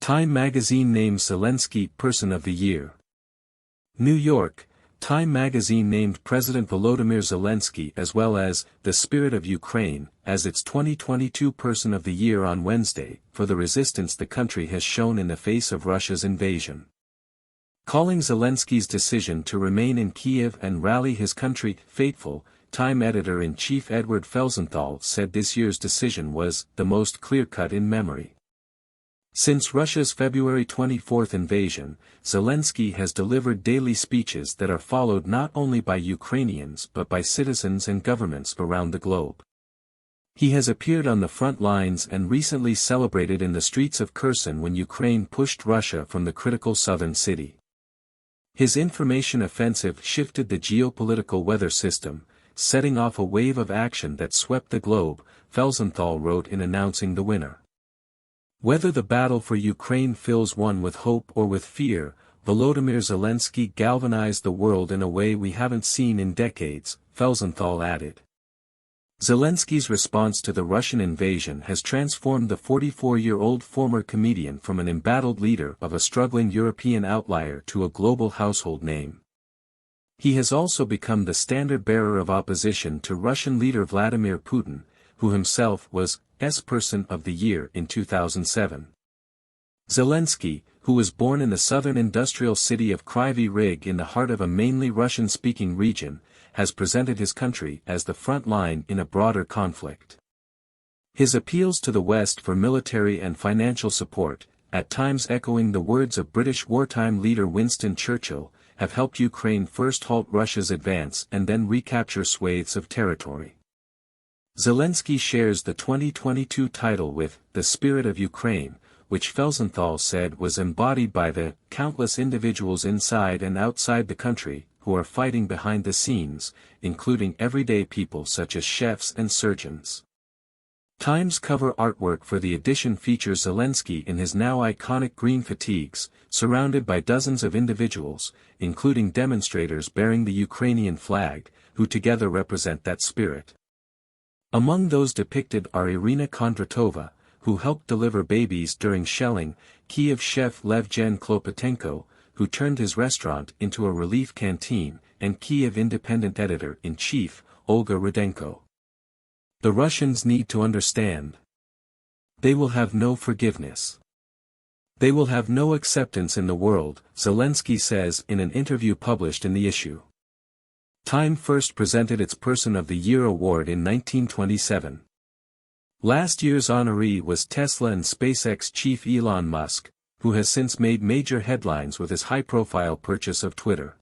Time magazine names Zelensky Person of the Year. New York, Time magazine named President Volodymyr Zelensky as well as the Spirit of Ukraine as its 2022 Person of the Year on Wednesday for the resistance the country has shown in the face of Russia's invasion. Calling Zelensky's decision to remain in Kiev and rally his country fateful, Time editor-in-chief Edward Felsenthal said this year's decision was the most clear-cut in memory. Since Russia's February 24 invasion, Zelensky has delivered daily speeches that are followed not only by Ukrainians but by citizens and governments around the globe. He has appeared on the front lines and recently celebrated in the streets of Kherson when Ukraine pushed Russia from the critical southern city. His information offensive shifted the geopolitical weather system, setting off a wave of action that swept the globe, Felsenthal wrote in announcing the winner. Whether the battle for Ukraine fills one with hope or with fear, Volodymyr Zelensky galvanized the world in a way we haven't seen in decades, Felsenthal added. Zelensky's response to the Russian invasion has transformed the 44-year-old former comedian from an embattled leader of a struggling European outlier to a global household name. He has also become the standard-bearer of opposition to Russian leader Vladimir Putin, who himself was Person of the Year in 2007. Zelensky, who was born in the southern industrial city of Kryvyi Rih in the heart of a mainly Russian-speaking region, has presented his country as the front line in a broader conflict. His appeals to the West for military and financial support, at times echoing the words of British wartime leader Winston Churchill, have helped Ukraine first halt Russia's advance and then recapture swathes of territory. Zelensky shares the 2022 title with the Spirit of Ukraine, which Felsenthal said was embodied by the countless individuals inside and outside the country who are fighting behind the scenes, including everyday people such as chefs and surgeons. Time's cover artwork for the edition features Zelensky in his now iconic green fatigues, surrounded by dozens of individuals, including demonstrators bearing the Ukrainian flag, who together represent that spirit. Among those depicted are Irina Kondratova, who helped deliver babies during shelling, Kiev chef Levgen Klopotenko, who turned his restaurant into a relief canteen, and Kiev Independent editor-in-chief, Olga Rudenko. The Russians need to understand. They will have no forgiveness. They will have no acceptance in the world, Zelensky says in an interview published in the issue. Time first presented its Person of the Year award in 1927. Last year's honoree was Tesla and SpaceX chief Elon Musk, who has since made major headlines with his high-profile purchase of Twitter.